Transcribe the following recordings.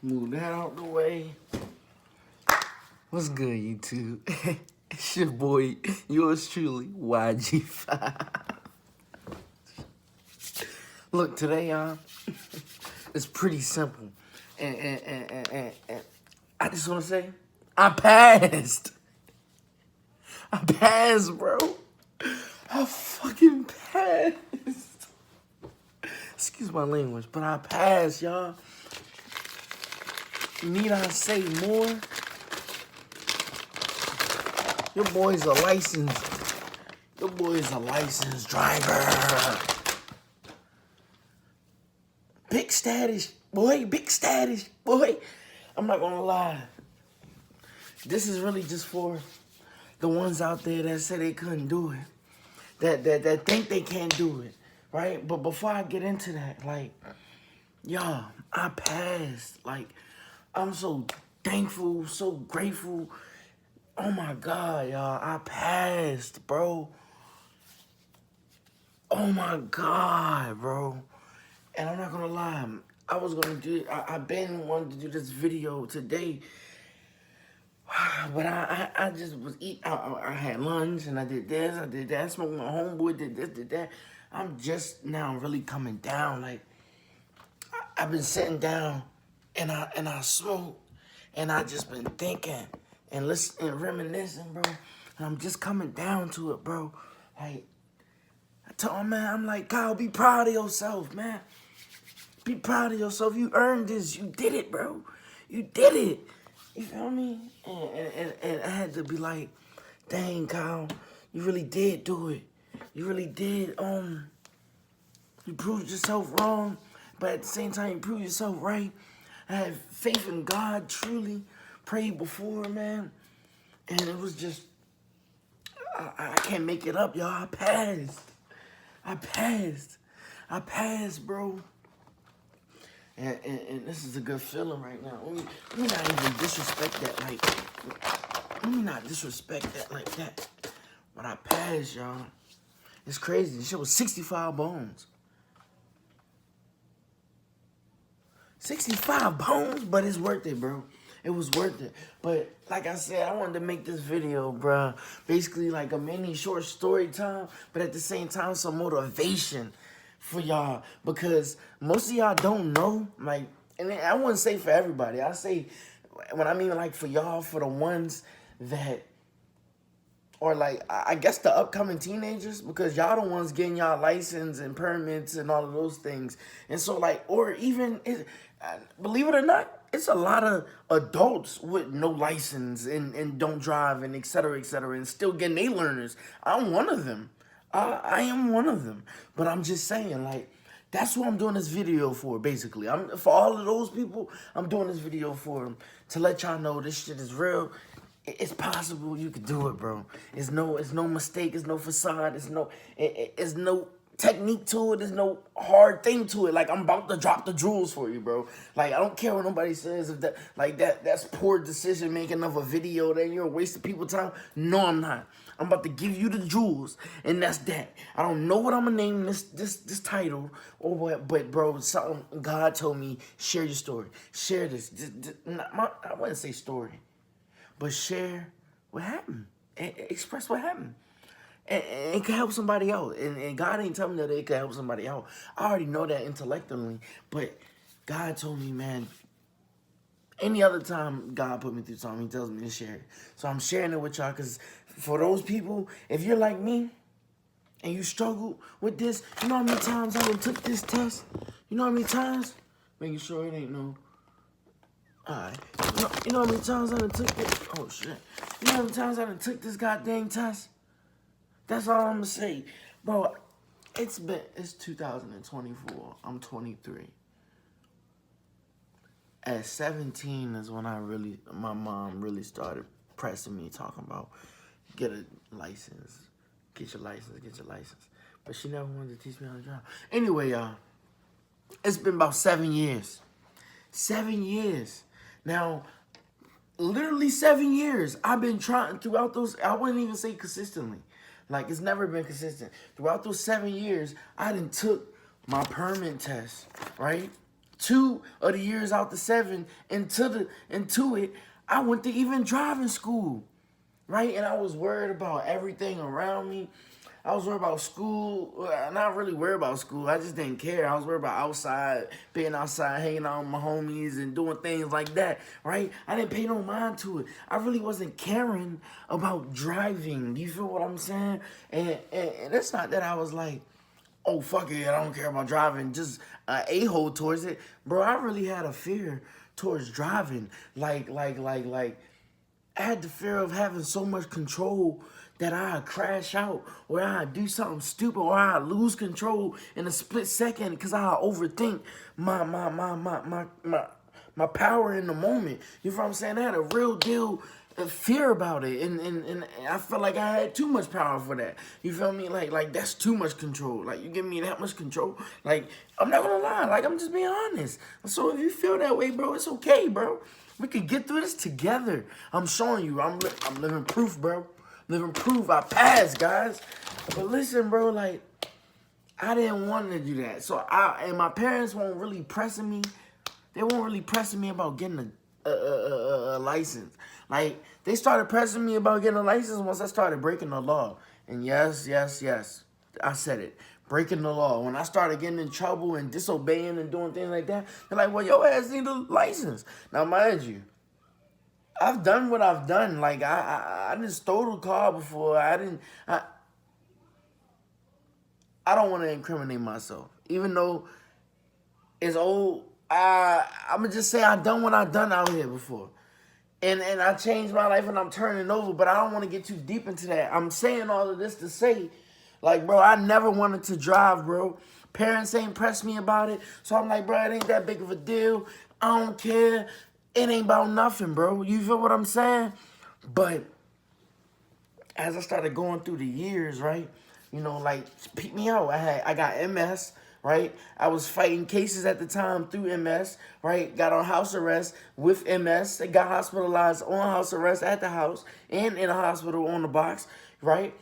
Move that out the way. What's good, YouTube? It's your boy, yours truly, YG5. Look, today, y'all, it's pretty simple. And I just want to say, I passed. I passed, bro. I fucking passed. Excuse my language, but I passed, y'all. Need I say more? Your boy's a licensed driver. Big status, boy, big status, boy. I'm not gonna lie. This is really just for the ones out there that say they couldn't do it. That think they can't do it, right? But before I get into that, like, y'all, I passed. Like, I'm so thankful, so grateful. Oh my God, y'all, I passed, bro. Oh my God, bro. And I'm not gonna lie, I was gonna do, I've been wanting to do this video today, but I just was eating. I had lunch and I did this, I did that, smoked my homeboy, did this, did that. I'm just now really coming down. Like, I've been sitting down and I smoked and I just been thinking and listening and reminiscing, bro. And I'm just coming down to it, bro. Like, I told him, man, I'm like, Kyle, be proud of yourself, man. Be proud of yourself. You earned this. You did it, bro. You did it. You feel me? And I had to be like, dang, Kyle, you really did do it. You really did. You proved yourself wrong, but at the same time, you proved yourself right. I had faith in God, truly. Prayed before, man. And it was just, I can't make it up, y'all. I passed. I passed, bro. And this is a good feeling right now. Let me not even disrespect that, like, let me not disrespect that like that. But I passed, y'all. It's crazy. This shit was 65 bones. 65 bones, but it's worth it, bro. It was worth it. But like I said, I wanted to make this video, bro. Basically like a mini short story time, but at the same time, some motivation for y'all, because most of y'all don't know, like, and I wouldn't say for everybody. I say, when I mean like for y'all, for the ones that, or like, I guess the upcoming teenagers, because y'all the ones getting y'all license and permits and all of those things. And so like, or even, believe it or not, it's a lot of adults with no license and don't drive and et cetera, and still getting their learners. I'm one of them. I am one of them. But I'm just saying, like, that's what I'm doing this video for, basically. For all of those people, I'm doing this video for them, to let y'all know this shit is real. It's possible. You can do it, bro. It's no mistake. It's no facade. It's no technique to it. There's no hard thing to it. Like, I'm about to drop the jewels for you, bro. Like, I don't care what nobody says. If that, like, that's poor decision making of a video, then you're a waste of people's time. No, I'm not. I'm about to give you the jewels, and that's that. I don't know what I'm gonna name this title or what, but bro, something God told me, share your story. Share this. I wouldn't say story, but share what happened. Express what happened. And it can help somebody else. And God ain't telling me that it can help somebody else. I already know that intellectually, but God told me, man, any other time God put me through something, he tells me to share it. So I'm sharing it with y'all, because for those people, if you're like me and you struggle with this, you know how many times I done took this test? You know how many times? Making sure it ain't no... Alright. You know how many times I done took this? Oh, shit. You know how many times I done took this goddamn test? That's all I'm gonna say. Bro, it's 2024. I'm 23. At 17 is when my mom really started pressing me, talking about, get a license, get your license. But she never wanted to teach me how to drive. Anyway, y'all, it's been about 7 years. 7 years. Now, literally 7 years, I've been trying throughout those, I wouldn't even say consistently. Like, it's never been consistent. Throughout those 7 years, I done took my permit test, right? 2 of the years out the 7 into it, I went to even driving school, right? And I was worried about everything around me. I was worried about school. Well, not really worried about school. I just didn't care. I was worried about outside, being outside, hanging out with my homies and doing things like that, right? I didn't pay no mind to it. I really wasn't caring about driving. You feel what I'm saying? And it's not that I was like, oh, fuck it, I don't care about driving, just a-hole towards it. Bro, I really had a fear towards driving. Like, I had the fear of having so much control that I'd crash out, or I'd do something stupid, or I'd lose control in a split second because I'd overthink my power in the moment. You know what I'm saying? I had a real deal fear about it, and I felt like I had too much power for that. You feel me? Like that's too much control. Like, you give me that much control, like, I'm not gonna lie, like, I'm just being honest. So if you feel that way, bro, it's okay, bro. We could get through this together. I'm showing you, I'm living proof, bro. Living proof. I passed, guys. But listen, bro, like, I didn't want to do that. So and my parents weren't really pressing me. They weren't really pressing me about getting a license. Like, they started pressing me about getting a license once I started breaking the law. And yes, I said it. Breaking the law. When I started getting in trouble and disobeying and doing things like that, they're like, well, your ass need a license. Now, mind you, I've done what I've done. Like, I didn't stole a car before. I don't want to incriminate myself. Even though it's old, I'm going to just say I done what I've done out here before. And I changed my life and I'm turning over, but I don't want to get too deep into that. I'm saying all of this to say, like, bro, I never wanted to drive, bro. Parents ain't pressed me about it. So I'm like, bro, it ain't that big of a deal. I don't care. It ain't about nothing, bro. You feel what I'm saying? But as I started going through the years, right, you know, like, peep me out. I got MS, right? I was fighting cases at the time through MS, right? Got on house arrest with MS. I got hospitalized on house arrest at the house and in a hospital on the box, right?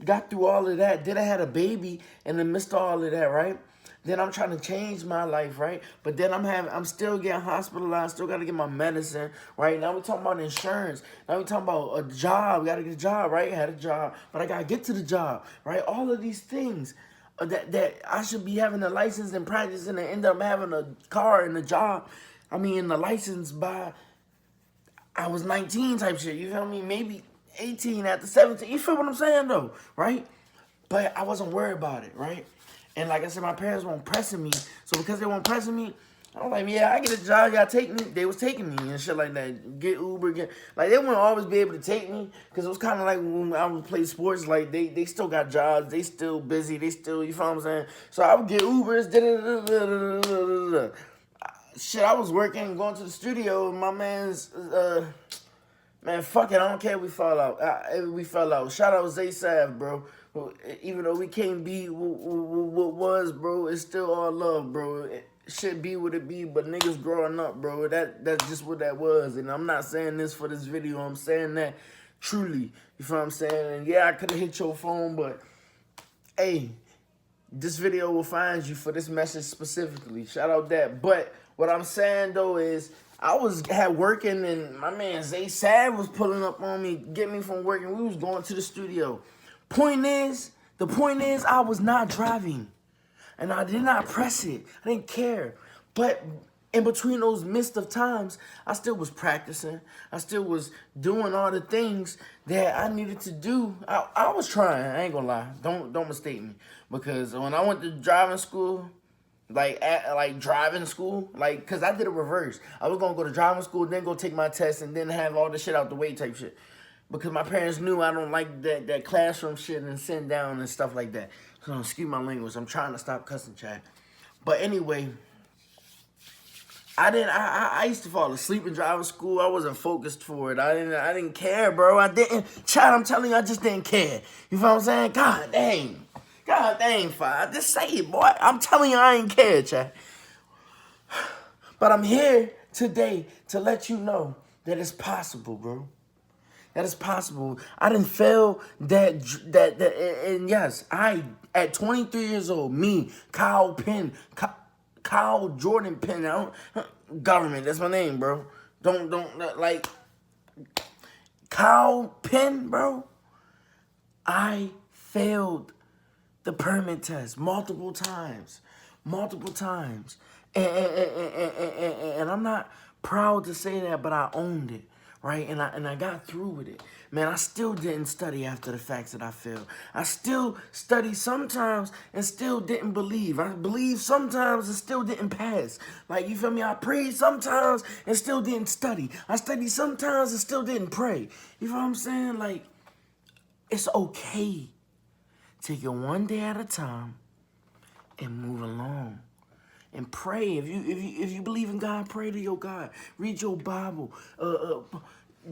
Got through all of that. Then I had a baby and then missed all of that, right? Then I'm trying to change my life, right? But then I'm still getting hospitalized, still got to get my medicine, right? Now we're talking about insurance. Now we're talking about a job. Got to get a job, right? I had a job, but I got to get to the job, right? All of these things that I should be having a license and practice and end up having a car and a job. I mean, the license by, I was 19 type shit, you feel me? Maybe 18 after 17. You feel what I'm saying, though, right? But I wasn't worried about it, right? And like I said, my parents weren't pressing me. So because they weren't pressing me, I was like, yeah, I get a job, y'all take me. They was taking me and shit like that. Get Uber, like, they wouldn't always be able to take me. Because it was kind of like when I would play sports, like, they still got jobs. They still busy. They still, you feel what I'm saying? So I would get Ubers, shit, I was working, going to the studio, and my man's, man, fuck it, I don't care if we fall out. Shout out Zay Sav, bro. Even though we can't be what was, bro, it's still all love, bro. It should be what it be, but niggas growing up, bro, that's just what that was. And I'm not saying this for this video. I'm saying that truly. You feel what I'm saying? And yeah, I could have hit your phone, but hey, this video will find you for this message specifically. Shout out that. But what I'm saying, though, is I had working, and my man Zay Sad was pulling up on me, get me from working. We was going to the studio. The point is, I was not driving, and I did not press it. I didn't care. But in between those midst of times, I still was practicing. I still was doing all the things that I needed to do. I was trying. I ain't gonna lie. Don't mistake me. Because when I went to driving school, driving school, cause I did a reverse. I was gonna go to driving school, then go take my test, and then have all the shit out the way type shit. Because my parents knew I don't like that classroom shit and sitting down and stuff like that. So excuse my language. I'm trying to stop cussing, Chad. But anyway, I used to fall asleep in driving school. I wasn't focused for it. I didn't care, bro. Chad, I'm telling you, I just didn't care. You feel what I'm saying? God dang, Fi. Just say it, boy. I'm telling you, I ain't care, Chad. But I'm here today to let you know that it's possible, bro. That is possible. I didn't fail that, and yes, at 23 years old, me, Kyle Penn, Kyle Jordan Penn. Government, that's my name, bro. Don't, like, Kyle Penn, bro. I failed the permit test multiple times. And I'm not proud to say that, but I owned it, right? And I got through with it. Man, I still didn't study after the facts that I failed. I still studied sometimes and still didn't believe. I believed sometimes and still didn't pass. Like, you feel me? I prayed sometimes and still didn't study. I studied sometimes and still didn't pray. You feel what I'm saying? Like, it's okay. Take it one day at a time and move along. And pray. If you believe in God, pray to your God. Read your Bible.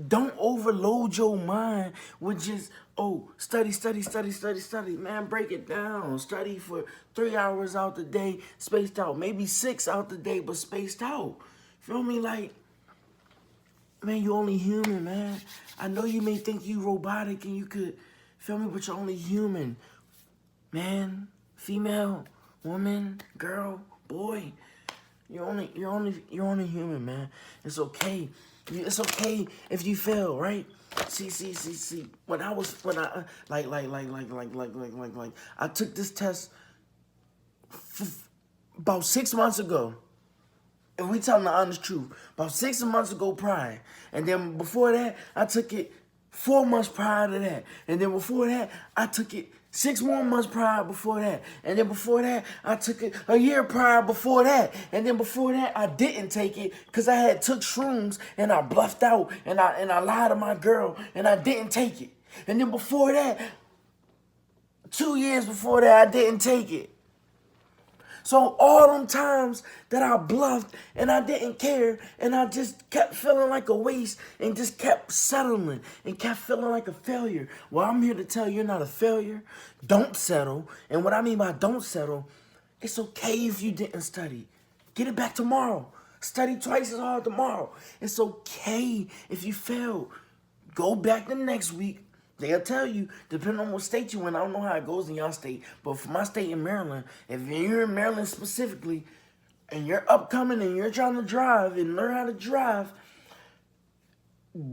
Don't overload your mind with just, study. Man, break it down. Study for 3 hours out the day, spaced out. Maybe 6 out the day, but spaced out. Feel me? Like, man, you only human, man. I know you may think you robotic and you could, feel me, but you're only human. Man, female, woman, girl, boy, you're only human, man. It's okay. It's okay if you fail, right? See. When I took this test about 6 months ago. If we telling the honest truth, about 6 months ago prior, and then before that, I took it 4 months prior to that, and then before that, I took it 6 more months prior before that, and then before that, I took it a year prior before that, and then before that, I didn't take it because I had took shrooms and I bluffed out and I lied to my girl and I didn't take it, and then before that, 2 years before that, I didn't take it. So all them times that I bluffed and I didn't care and I just kept feeling like a waste and just kept settling and kept feeling like a failure. Well, I'm here to tell you you're not a failure. Don't settle. And what I mean by don't settle, it's okay if you didn't study. Get it back tomorrow. Study twice as hard tomorrow. It's okay if you failed. Go back the next week. They'll tell you, depending on what state you in. I don't know how it goes in y'all state, but for my state in Maryland, if you're in Maryland specifically, and you're upcoming and you're trying to drive and learn how to drive,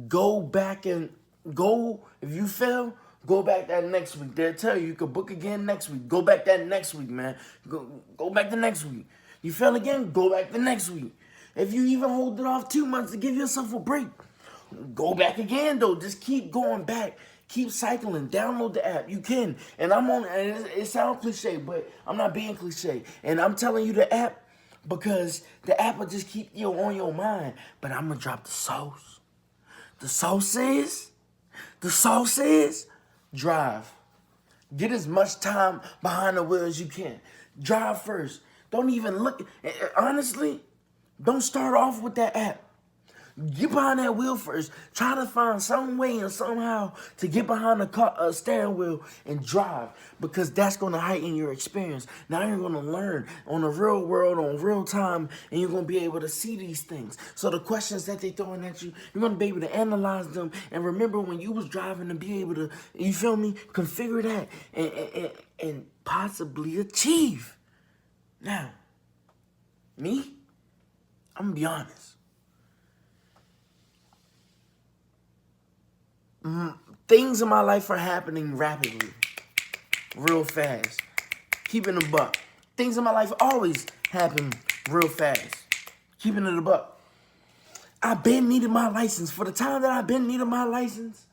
go back and go. If you fail, go back that next week. They'll tell you can book again next week. Go back that next week, man. Go back the next week. You fail again, go back the next week. If you even hold it off 2 months to give yourself a break, go back again, though. Just keep going back. Keep cycling. Download the app. You can. And I'm on, and it sounds cliche, but I'm not being cliche. And I'm telling you the app because the app will just keep you on your mind. But I'm going to drop the sauce. The sauce is drive. Get as much time behind the wheel as you can. Drive first. Don't even look. Honestly, don't start off with that app. Get behind that wheel first. Try to find some way and somehow to get behind the steering wheel and drive, because that's going to heighten your experience. Now you're going to learn on the real world, on real time, and you're going to be able to see these things. So the questions that they're throwing at you, you're going to be able to analyze them and remember when you was driving and be able to, you feel me, configure that and possibly achieve. Now, me, I'm going to be honest. Things in my life are happening rapidly, real fast. Keeping it a buck. Things in my life always happen real fast. Keeping it a buck. I've been needing my license. For the time that I've been needing my license,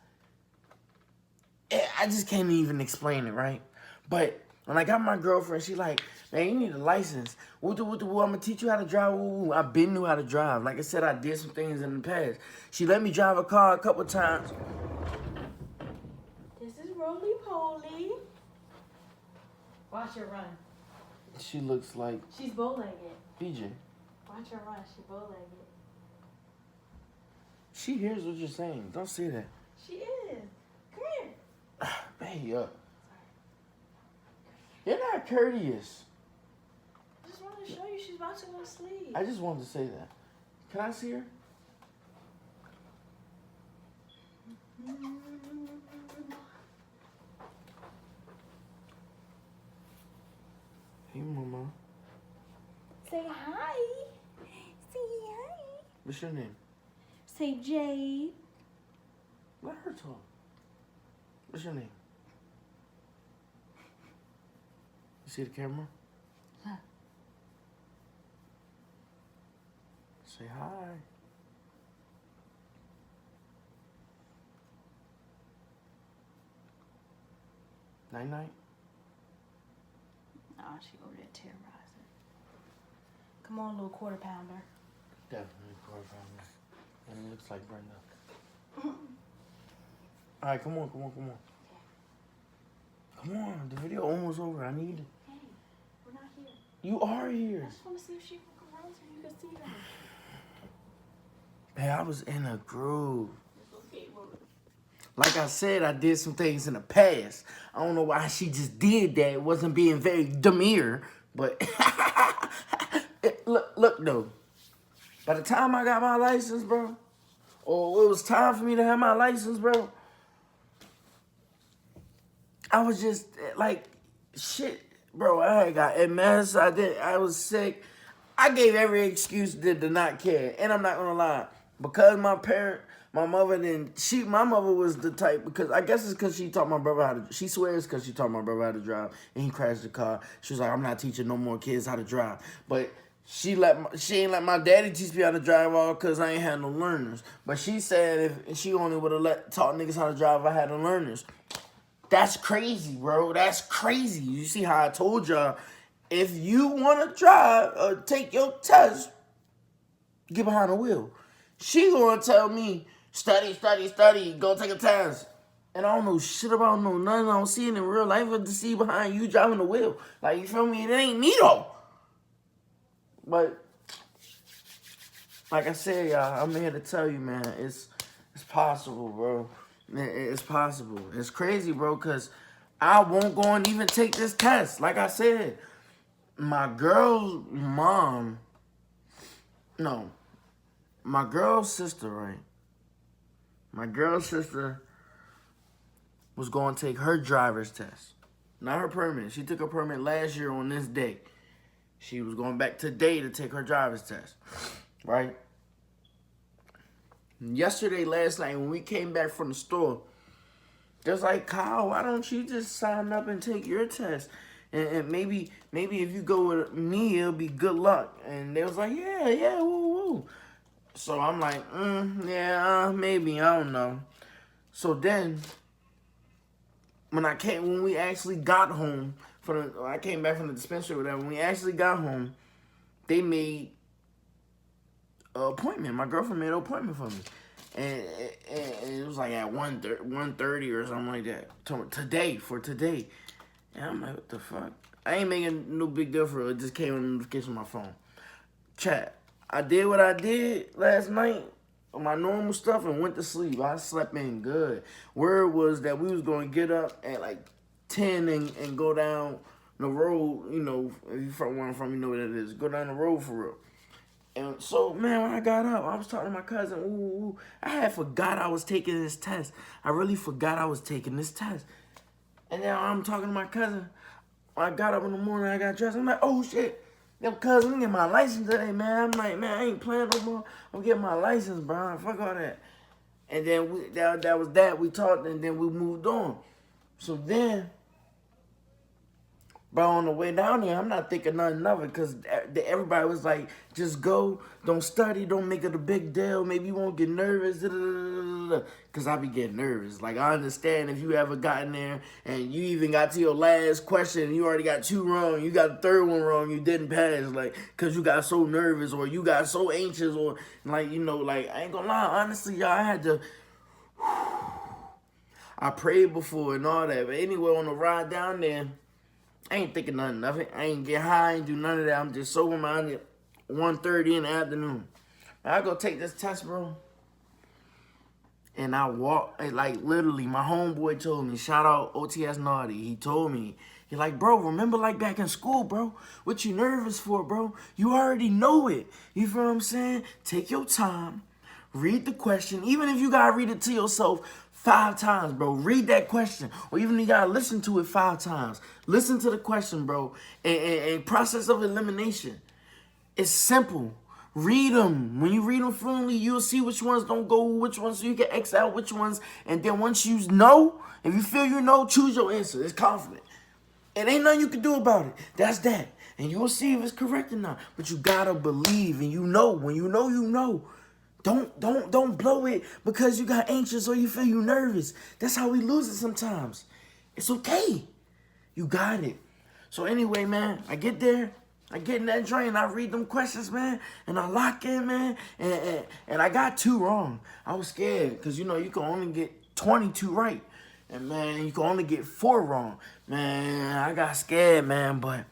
I just can't even explain it, right? But when I got my girlfriend, she like, man, you need a license. I'm going to teach you how to drive. I've been knew how to drive. Like I said, I did some things in the past. She let me drive a car a couple times. Roly-poly. Watch her run. She looks like... She's bow-legged. BJ. Watch her run. She's bow-legged. She hears what you're saying. Don't say that. She is. Come here. Hey, up. You're not courteous. I just wanted to show you she's about to go to sleep. I just wanted to say that. Can I see her? Hey, Mama. Say Say hi. Say hi. What's your name? Say Jade. Let her talk. What's your name? You see the camera? Huh. Say hi. Night night. Oh, she over there terrorizing. Come on, little quarter pounder. Definitely quarter pounder. And it looks like Brenda. All right, come on. Come on, the video almost over. I need it. Hey, we're not here. You are here. I just want to see if she can come around so you can see her. Hey, I was in a groove. Okay, well, Like I said, I did some things in the past. I don't know why she just did that. It wasn't being very demure, but look though. By the time I got my license, bro, or it was time for me to have my license, bro, I was just like, shit, bro. I had got MS. I was sick. I gave every excuse to not care, and I'm not gonna lie, because my mother was the type, because I guess it's because she taught my brother how to. She swears because she taught my brother how to drive, and he crashed the car. She was like, I'm not teaching no more kids how to drive, but. She ain't let my daddy teach me how to drive all because I ain't had no learners. But she said if she only would have taught niggas how to drive, I had the learners. That's crazy, bro. That's crazy. You see how I told y'all, if you want to drive or take your test, get behind the wheel. She gonna tell me, study, go take a test. And I don't know shit about nothing. I don't see it in real life but to see behind you driving the wheel. Like, you feel me? It ain't me though. But like I said, y'all, I'm here to tell you, man, it's possible, bro. It's possible. It's crazy, bro, because I won't go and even take this test. Like I said, my girl's sister, right? My girl's sister was going to take her driver's test. Not her permit. She took her permit last year on this day. She was going back today to take her driver's test, right? Yesterday, last night, when we came back from the store, they was like, Kyle, why don't you just sign up and take your test? And maybe if you go with me, it'll be good luck. And they was like, yeah, woo. So I'm like, yeah, maybe, I don't know. So then, when we actually got home, I came back from the dispensary or whatever, when we actually got home, they made an appointment. My girlfriend made an appointment for me. And it was like at 1:30 or something like that. For today. And I'm like, what the fuck? I ain't making no big deal for it. It just came on a notification on my phone. Chat. I did what I did last night, my normal stuff, and went to sleep. I slept in good. Word was that we was going to get up at like 10 and go down the road, you know, if you from where I'm from, you know what it is. Go down the road for real. And so, man, when I got up, I was talking to my cousin. I had forgot I was taking this test. I really forgot I was taking this test. And now I'm talking to my cousin. When I got up in the morning, I got dressed. I'm like, oh, shit. Yo, cousin, I'm getting my license today, man. I'm like, man, I ain't playing no more. I'm getting my license, bro. Fuck all that. And then that was that. We talked, and then we moved on. So then, bro, on the way down there, I'm not thinking nothing of it because everybody was like, just go, don't study, don't make it a big deal. Maybe you won't get nervous, because I be getting nervous. Like, I understand if you ever gotten there and you even got to your last question and you already got 2 wrong, you got the 3rd one wrong, you didn't pass, like, because you got so nervous or you got so anxious or, like, you know, like, I ain't gonna lie, honestly, y'all, I had to, I prayed before and all that. But anyway, on the ride down there, I ain't thinking nothing of it. I ain't get high, I ain't do none of that. I'm just sober-minded. 1:30 in the afternoon. I go take this test, bro. And I walk, like literally, my homeboy told me, shout out OTS Naughty. He told me, he's like, bro, remember like back in school, bro? What you nervous for, bro? You already know it. You feel what I'm saying? Take your time. Read the question. Even if you gotta read it to yourself 5 times, bro. Read that question. Or even if you gotta listen to it 5 times. Listen to the question, bro. And process of elimination. It's simple. Read them. When you read them fluently, you'll see which ones don't go, which ones, so you can X out which ones. And then once you know, if you feel you know, choose your answer. It's confident. It ain't nothing you can do about it. That's that. And you'll see if it's correct or not. But you gotta believe, and you know. When you know, you know. Don't blow it because you got anxious or you feel you nervous. That's how we lose it sometimes. It's okay. You got it. So anyway, man, I get there. I get in that drain, I read them questions, man, and I lock in, man, and I got 2 wrong. I was scared, because, you know, you can only get 22 right. And, man, you can only get 4 wrong. Man, I got scared, man, but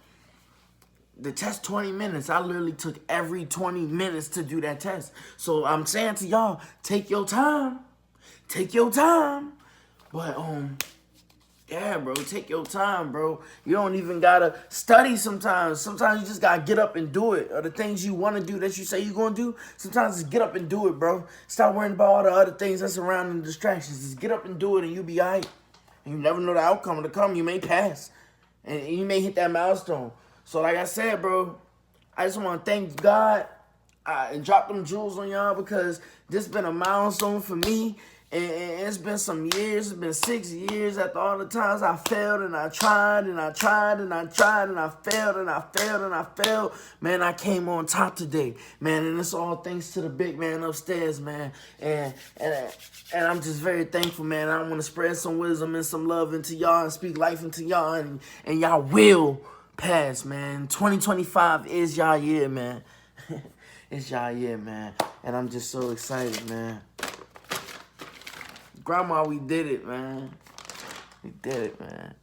the test 20 minutes. I literally took every 20 minutes to do that test. So I'm saying to y'all, take your time. Take your time. But, yeah, bro, take your time, bro. You don't even gotta study sometimes. Sometimes you just gotta get up and do it. Or the things you wanna do that you say you're gonna do, sometimes just get up and do it, bro. Stop worrying about all the other things that's surrounding the distractions. Just get up and do it and you'll be all right. And you never know the outcome of the come. You may pass. And you may hit that milestone. So like I said, bro, I just wanna thank God and drop them jewels on y'all because this been a milestone for me. And it's been some years. It's been 6 years after all the times I failed and I tried and I tried and I tried and I failed and I failed and I failed. Man, I came on top today, man, and it's all thanks to the big man upstairs, man. And I'm just very thankful, man. I want to spread some wisdom and some love into y'all and speak life into y'all, and y'all will pass, man. 2025 is y'all year, man. It's y'all year, man. And I'm just so excited, man. Grandma, we did it, man. We did it, man.